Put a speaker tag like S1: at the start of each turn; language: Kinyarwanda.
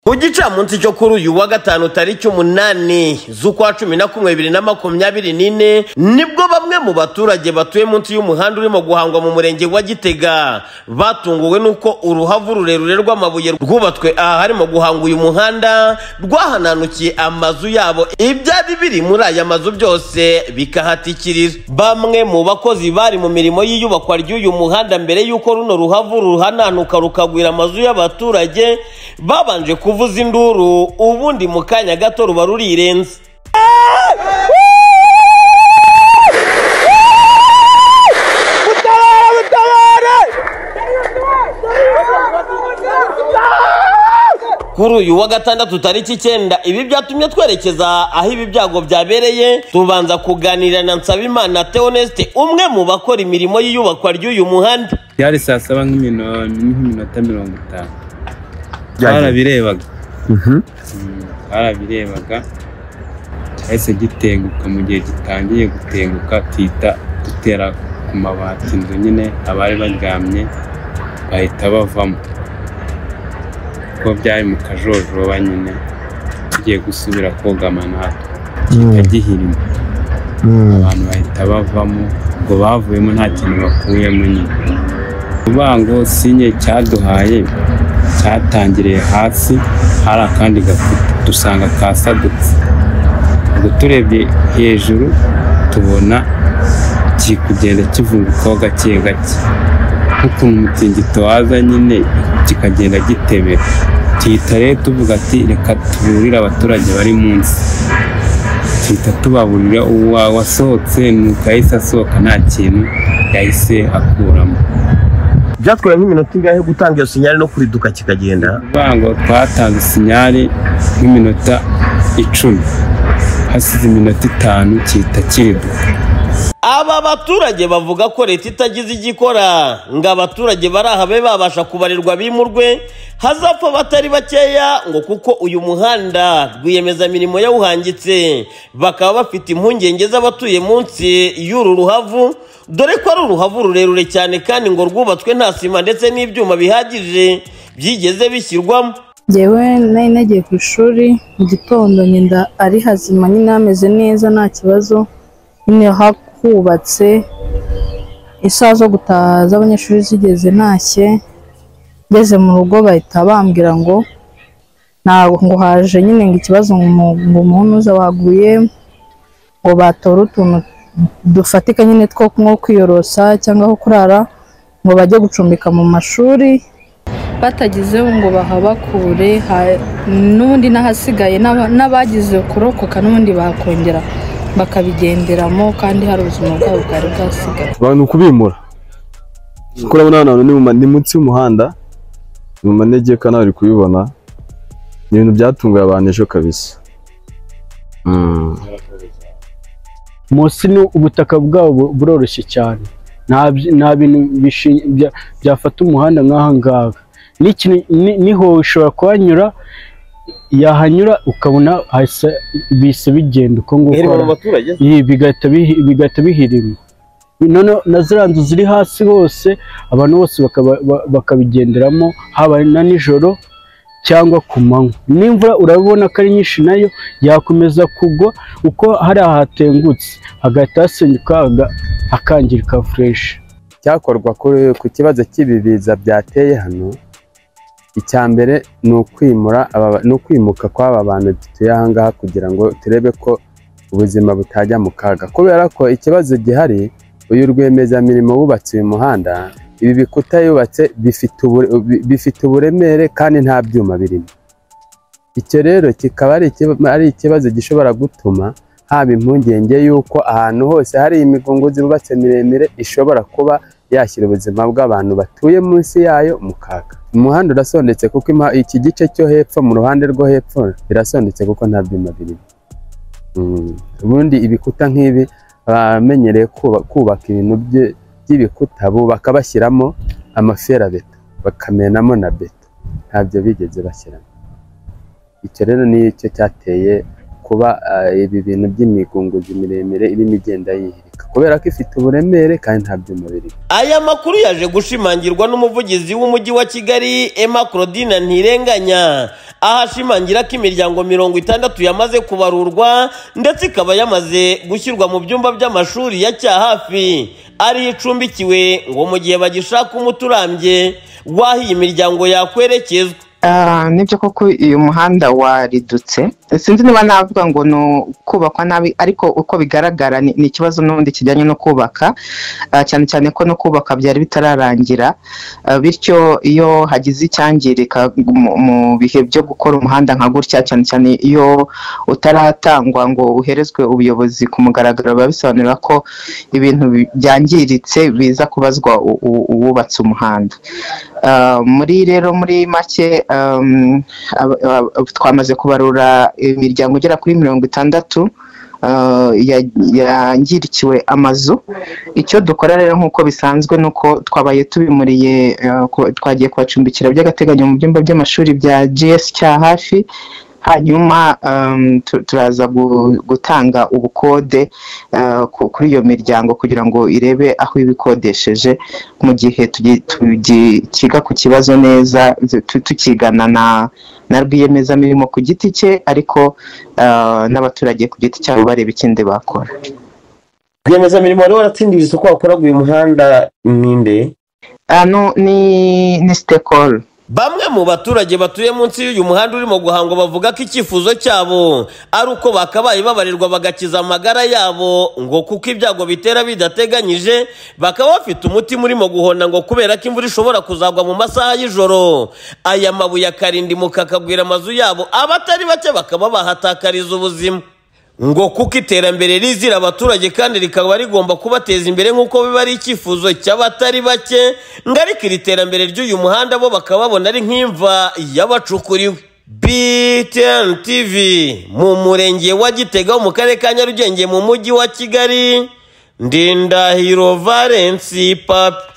S1: Ku gicamunsi cyo kuri uyu wa gatanu tariki 8 z'ukwa 11 2024 nibwo bamwe mu baturage batuye munsi y'umuhanda urimo guhangwa mu murenge wa Gitega batunguwe nuko uruhavu rurerure rw'amabuye rwubatswe aha harimo guhanga uyu muhanda rwahananukiye amazu yabo, ibyari biri muri aya mazu byose bikahatikirira. Bamwe mu bakozi bari mu mirimo y'iyubakwa ry'uyu muhanda mbere yuko runo ruhavu ruhananuka rukagwira amazu y'abaturage babanje kuvuza induru, ubundi mu kanya gato ruba rurirenze. Kuri uyu wa gatandatu tariki 9 ibi byatumye twerekeza aho ibi byago byabereye, tubanza kuganira na Nsabimana Theoneste, umwe mu bakora imirimo y'iyubakwa ry'uyu muhanda.
S2: Yari saa 7 nk'iminota 50 barabirebaga. Barabirebaga ese gitenguka mu gihe gitangiye gutenguka tita gutera ku mabati inzu nyine abari baryamye bahita bavamo ko byari mu kajojoba nyine tugiye gusubira kogamana kitagihirimo. Abantu bahita bavamo ngo bavuyemo nta kintu bakuyemo nyine. Ubango sinye cyaduhaye cyatangiriye hasi hari akandi gafuta dusanga kasadutse, ngo turebye hejuru tubona kigenda kivungukaho gake gake nk'uko umutingito waza nyine kikagenda gitebera. Tuhita rero tuvuga ati reka tuburire abaturage bari munsi, tuhita tubaburira wasohotse nuko yahise asohoka nta kintu yahise akuramo.
S1: Byatwaye nk'iminota ingahe gutanga iyo sinyari no kuriduka kikagenda?
S2: Bango twatanze sinyari nk'iminota 10, hasize iminota 5 kita kiriduka.
S1: Aba baturage bavuga ko leta itagize igikora ngo abaturage barahabe babasha kubarirwa bimurwe hazapfa batari bakeya, ngo kuko uyu muhanda rwiyemeza mirimo yawuhangitse bakaba bafite impungenge z'abatuye munsi y'uru ruhavu, dore ko ari uruhavu rurerure cyane kandi ngo rwubatswe nta sima ndetse n'ibyuma bihagije byigeze bishyirwamo.
S3: Jewe nari nagiye ku ishuri mu gitondo nyinda ari hazima nyine ameze neza nta kibazo, nyine hakubatse isaha zo gutaha z'abanyeshuri zigeze ntashye, ngeze mu rugo bahita bambwira ngo ntabwo haje nyine ngo ikibazo ngo umuntu uza waguye, ngo batora utuntu dufatika nyine two nko kwiyorosa cyangwa aho kurara ngo bajye gucumbika mu mashuri batagize ngo bahabakure, n'ubundi n'ahasigaye n'abagize kurokoka n'ubundi bakongera bakabigenderamo kandi hari ubuzima bwabo bwari bwasigaye.
S4: Abantu kubimura kurabona hano ni munsi y'umuhanda mu manegeka nawe uri kubibona, ni ibintu byatunguye abantu ejo kabisa.
S5: Munsi ni ubutaka bwabo buroroshye cyane, nta bintu byafata umuhanda nk'aha ngaha. Niho ushobora kuhanyura, yahanyura ukabona bise bigenda uko nguko bigahita bihirima. None na ziriya nzu ziri hasi hose abantu bose bakabigenderamo haba na nijoro cyangwa ku manywa. N'imvura urabona ko ari nyinshi nayo yakomeza kugwa uko hari ahatengutse hagahita hasenyuka hakangirika fresh.
S6: Cyakorwa ku kibazo cy'ibibiza byateye hano, icyambere ni ukwimuka kw'aba bantu dutuye aha ngaha kugira ngo turebe ko ubuzima butajya mu kaga, kubera ko ikibazo gihari uyu rwiyemezamirimo wubatse uyu muhanda, ibi bikuta yubatse bifite uburemere kandi nta byuma birimo. Icyo rero kikaba ari ikibazo gishobora gutuma haba impungenge y'uko ahantu hose hari imigunguzi yubatse miremire ishobora kuba yashyira ubuzima bw'abantu batuye munsi yayo mu kaga. Umuhanda urasondetse kuko iki gice cyo hepfo mu ruhande rwo hepfo birasondetse kuko nta byuma birimo. Ubundi ibikuta nk'ibi bamenyereye kubaka ibintu by'ibikuta bubaka bashyiramo amaferabeto bakamenamo na beto, ntabyo bigeze bashyiramo. Icyo rero ni cyo cyateye kuba ibi bintu by'imigunguzi miremire irimo igenda yihirika kubera ko ifite uburemere kandi nta byuma biri.
S1: Aya makuru yaje gushimangirwa n'umuvugizi w'umujyi wa Kigali Emma Claudine Ntirenganya, ahashimangira ko imiryango 60 yamaze kubarurwa ndetse ikaba yamaze gushyirwa mu byumba by'amashuri ya cyahafi ari icumbikiwe ngo mu gihe bagishaka umuturambye wahiye imiryango yakwerekezwa.
S7: Nibyo koko uyu muhanda waridutse, sinzi niba navuga ngo no kubakwa nabi, ariko uko bigaragara ni ikibazo n'ubundi kijyanye no kubaka, cyane cyane ko no kubaka byari bitararangira, bityo iyo hagize icyangirika mu bihe byo gukora umuhanda nka gutya, cyane cyane iyo utaratangwa ngo uherezwe ubuyobozi ku mugaragaro, biba bisobanura ko ibintu byangiritse biza kubazwa uwubatse umuhanda. Muri make twamaze kubarura imiryango igera kuri 60 yangirikiwe amazu. Icyo dukora rero nk'uko bisanzwe nuko twabaye tubimuriye, twagiye kubacumbikira by'agateganyo mu byumba by'amashuri bya GS cyahafi, hanyuma turaza gutanga ubukode kuri iyo miryango kugira ngo irebe aho ibikodesheje, mu gihe tukiga ku kibazo neza, tukigana na rwiyemezamirimo ku giti cye, ariko n'abaturage ku giti cyabo bareba ikindi bakora.
S1: Rwiyemezamirimo wari waratsindiye isoko wakoraga uyu muhanda ninde? Ni Stekol. Bamwe mu baturage batuye munsi y'uyu muhanda urimo guhangwa bavuga ko icyifuzo cyabo ari uko bakabaye babarirwa bagakiza amagara yabo, ngo kuko ibyago bitera bidateganyije bakaba bafite umutima urimo guhona, ngo kubera ko imvura ishobora kuzagwa mu masaha y'ijoro aya mabuye akarindimuka akagwira amazu yabo, abatari bake bakaba bahatakariza ubuzima, ngo kuko iterambere rizira abaturage kandi rikaba rigomba kubateza imbere nk'uko biba ari icyifuzo cy'abatari bake, ngo ariko iri terambere ry'uyu muhanda bo bakaba babona ari nk'imva y'abacukuriwe. BTN TV mu murenge wa Gitega mu karere ka Nyarugenge mu mujyi wa Kigali, Ndindahiro Valence Papi.